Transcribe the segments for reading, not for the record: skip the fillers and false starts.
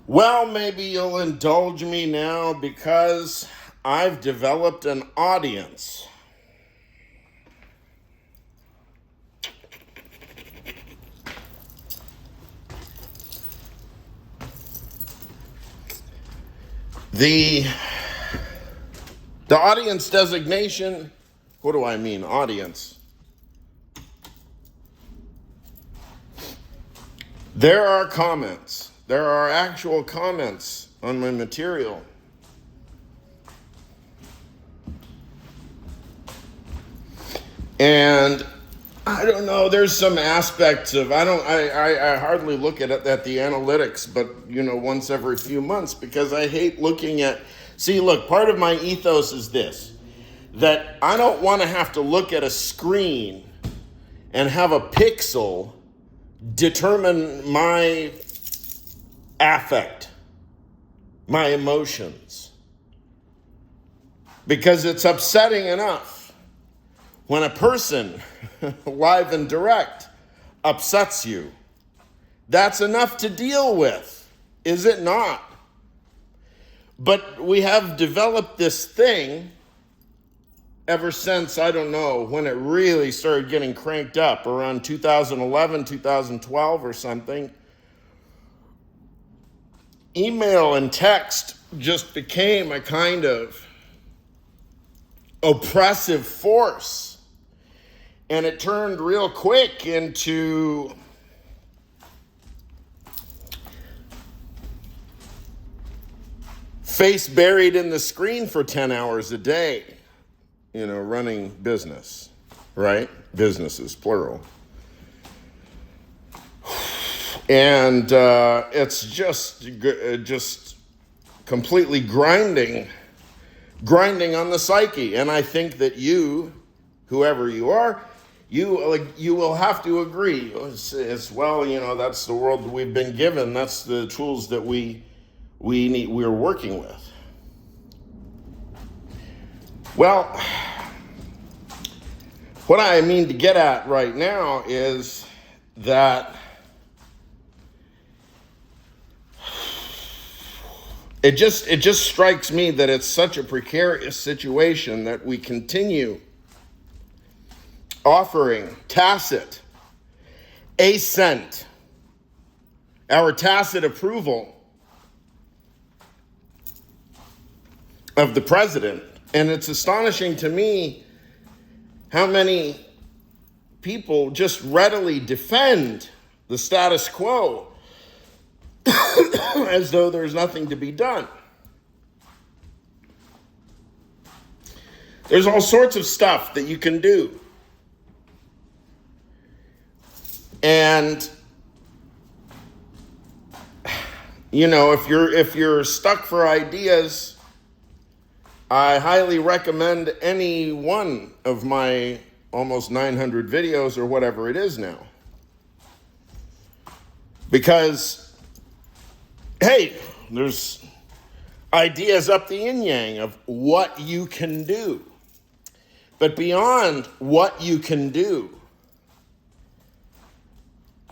Well, maybe you'll indulge me now because I've developed an audience. The audience designation, what do I mean, audience? There are comments. There are actual comments on my material. And I don't know, there's some aspects of, I hardly look at it, at the analytics, but, once every few months, because I hate looking at, see, look, part of my ethos is this, that I don't want to have to look at a screen and have a pixel determine my affect, my emotions. Because it's upsetting enough when a person, live and direct, upsets you. That's enough to deal with, is it not? But we have developed this thing ever since, I don't know, when it really started getting cranked up, around 2011, 2012 or something. Email and text just became a kind of oppressive force. And it turned real quick into face buried in the screen for 10 hours a day, running business, right? Businesses, plural. And it's just completely grinding on the psyche. And I think that you, whoever you are, you will have to agree. It's that's the world that we've been given. That's the tools that we're working with. Well, what I mean to get at right now is that it just strikes me that it's such a precarious situation that we continue offering tacit assent, our tacit approval of the president. And it's astonishing to me how many people just readily defend the status quo as though there's nothing to be done. There's all sorts of stuff that you can do. And if you're stuck for ideas, I highly recommend any one of my almost 900 videos or whatever it is now. Because, hey, there's ideas up the yin-yang of what you can do. But beyond what you can do,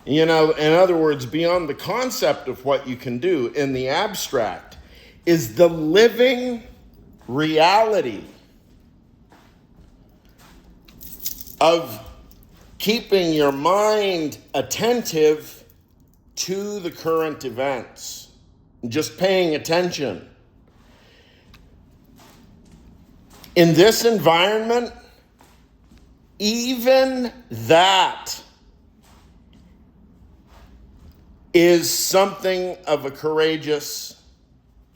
in other words, beyond the concept of what you can do in the abstract, is the living reality of keeping your mind attentive to the current events, just paying attention. In this environment, even that is something of a courageous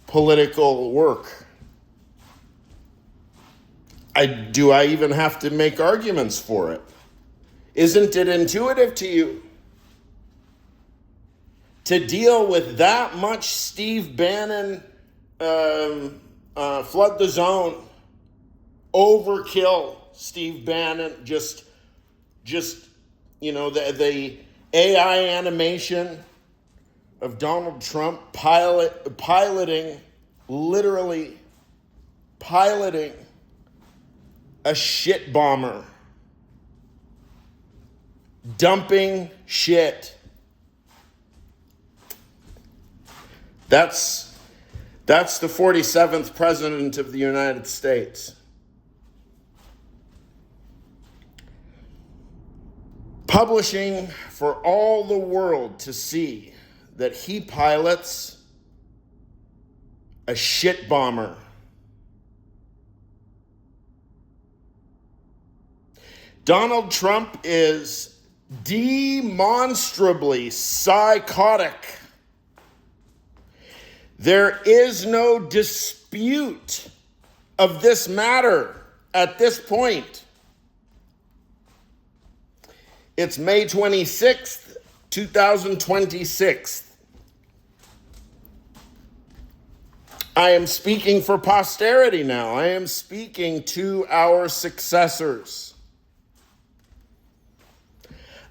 political work. Do I even have to make arguments for it? Isn't it intuitive to you to deal with that much Steve Bannon, flood the zone, overkill Steve Bannon, just the AI animation of Donald Trump literally piloting a shit bomber, dumping shit. That's the 47th president of the United States. Publishing for all the world to see that he pilots a shit bomber. Donald Trump is demonstrably psychotic. There is no dispute of this matter at this point. It's May 26th, 2026. I am speaking for posterity now. I am speaking to our successors.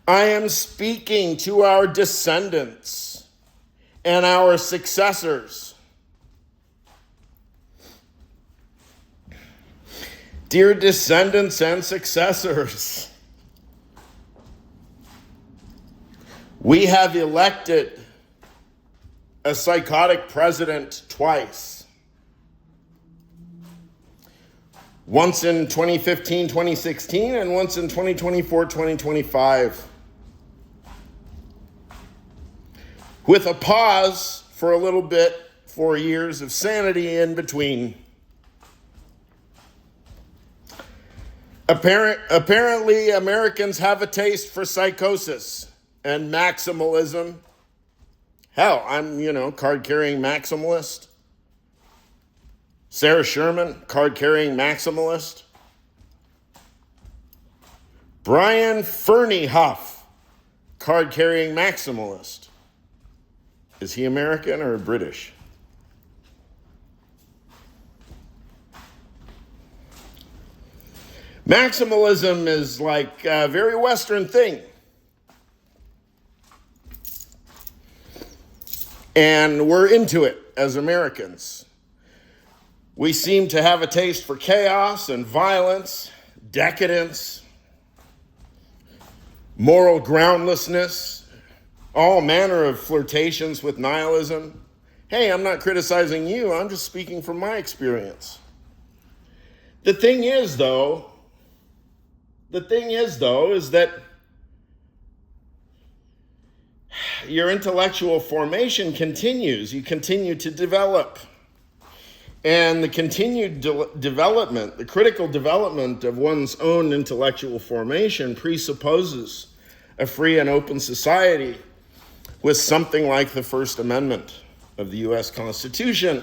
I am speaking to our descendants and our successors. Dear descendants and successors, we have elected a psychotic president twice. Once in 2015, 2016, and once in 2024, 2025. With a pause for a little bit, 4 years of sanity in between. Apparently, Americans have a taste for psychosis and maximalism. Hell, I'm, card-carrying maximalist. Sarah Sherman, card-carrying maximalist. Brian Fernie Huff, card-carrying maximalist. Is he American or British? Maximalism is like a very Western thing. And we're into it as Americans. We seem to have a taste for chaos and violence, decadence, moral groundlessness, all manner of flirtations with nihilism. Hey, I'm not criticizing you. I'm just speaking from my experience. The thing is, though, is that your intellectual formation continues. You continue to develop. And the continued development, the critical development of one's own intellectual formation presupposes a free and open society with something like the First Amendment of the U.S. Constitution.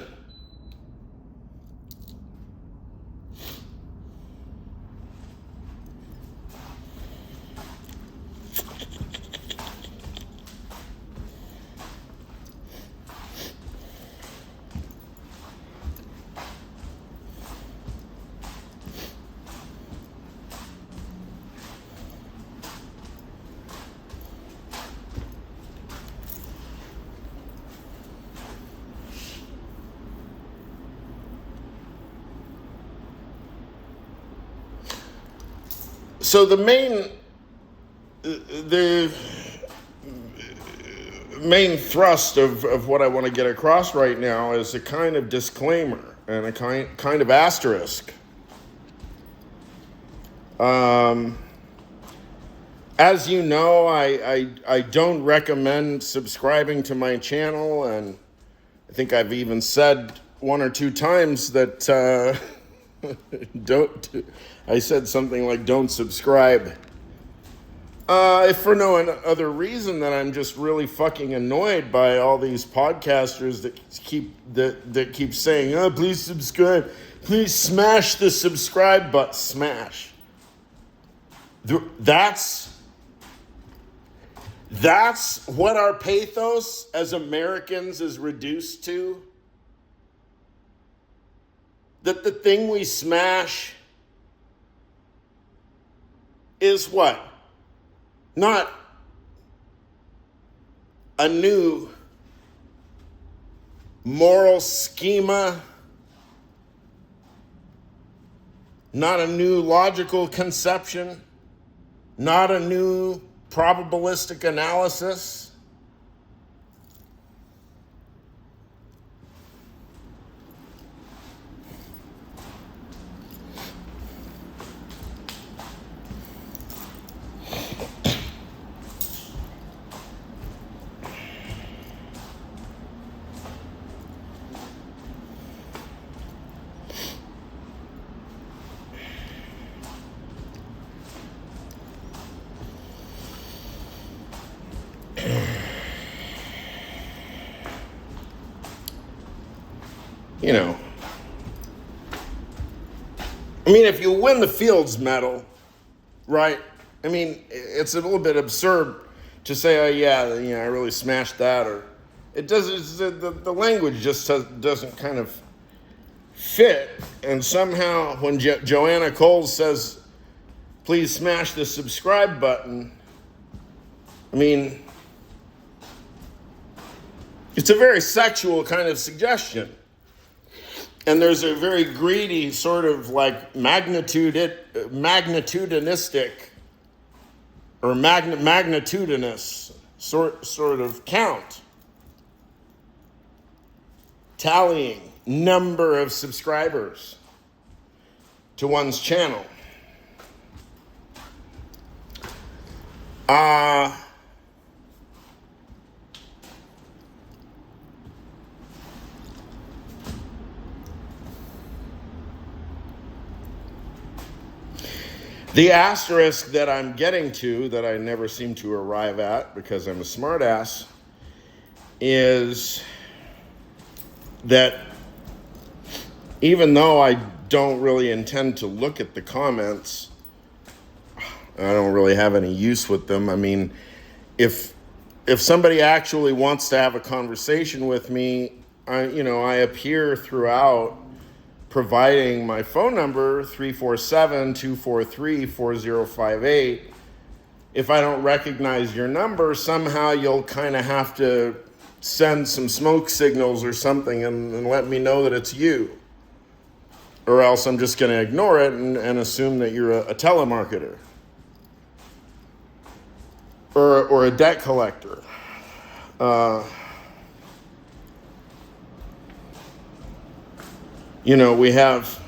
So the main thrust of what I want to get across right now is a kind of disclaimer and a kind of asterisk. As you know, I don't recommend subscribing to my channel, and I think I've even said one or two times that I said something like don't subscribe. If for no other reason than I'm just really fucking annoyed by all these podcasters that keep saying, "Oh, please subscribe. Please smash the subscribe button." Smash. That's what our pathos as Americans is reduced to. That the thing we smash is what? Not a new moral schema, not a new logical conception, not a new probabilistic analysis. you know, I mean, if you win the Fields Medal, right? I mean, it's a little bit absurd to say, oh yeah, you know, I really smashed that, or it doesn't. The language just doesn't kind of fit. And somehow, when Joanna Coles says, "Please smash the subscribe button," I mean, it's a very sexual kind of suggestion. And there's a very greedy sort of like magnitudinistic or magnitudinous sort of count. Tallying number of subscribers to one's channel. The asterisk that I'm getting to, that I never seem to arrive at because I'm a smartass, is that even though I don't really intend to look at the comments, I don't really have any use with them. I mean, if somebody actually wants to have a conversation with me, I appear throughout providing my phone number, 347-243-4058. If I don't recognize your number, somehow you'll kind of have to send some smoke signals or something and let me know that it's you. Or else I'm just going to ignore it and assume that you're a telemarketer. Or a debt collector. We have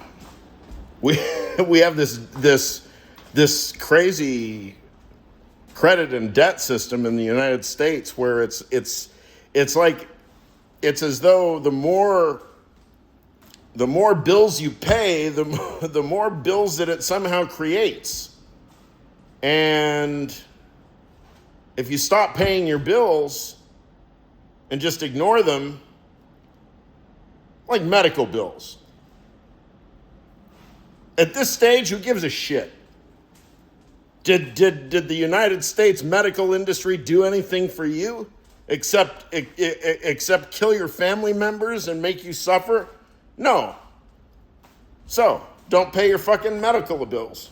this crazy credit and debt system in the United States where it's as though the more bills you pay, the more bills that it somehow creates. And if you stop paying your bills and just ignore them, like medical bills, at this stage, who gives a shit? Did the United States medical industry do anything for you except kill your family members and make you suffer? No. So, don't pay your fucking medical bills.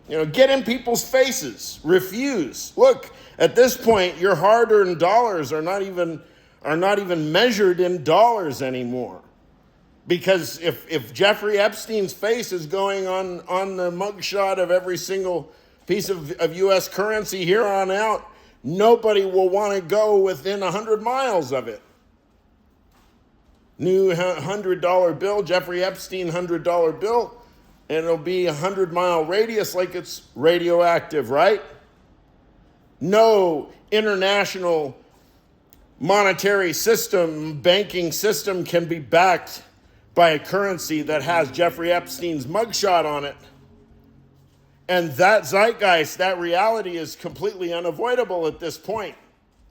Get in people's faces. Refuse. Look, at this point, your hard-earned dollars are not even measured in dollars anymore. Because if Jeffrey Epstein's face is going on the mugshot of every single piece of U.S. currency here on out, nobody will want to go within 100 miles of it. New $100 bill, Jeffrey Epstein $100 bill, and it'll be a 100-mile radius like it's radioactive, right? No international monetary system, banking system can be backed by a currency that has Jeffrey Epstein's mugshot on it. And that zeitgeist, that reality is completely unavoidable at this point.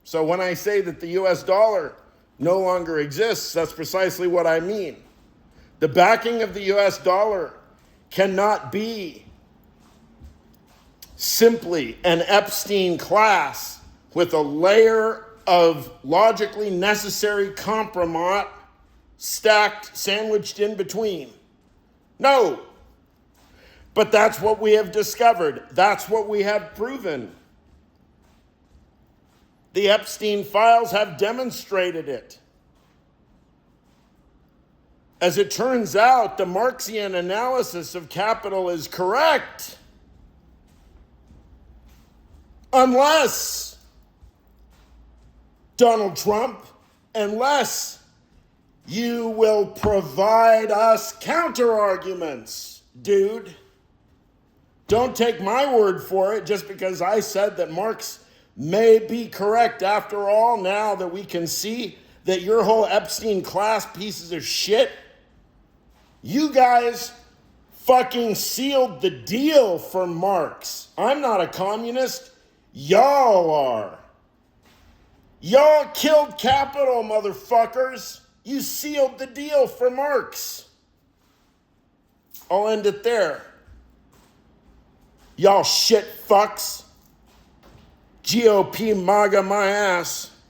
So when I say that the US dollar no longer exists, that's precisely what I mean. The backing of the US dollar cannot be simply an Epstein class with a layer of logically necessary compromise stacked, sandwiched in between. No. But that's what we have discovered. That's what we have proven. The Epstein files have demonstrated it. As it turns out, the Marxian analysis of capital is correct. Unless Donald Trump, unless you will provide us counter-arguments, dude. Don't take my word for it just because I said that Marx may be correct after all, now that we can see that your whole Epstein class pieces of shit, you guys fucking sealed the deal for Marx. I'm not a communist. Y'all are. Y'all killed capital, motherfuckers. You sealed the deal for Marx. I'll end it there. Y'all shit fucks. GOP MAGA my ass.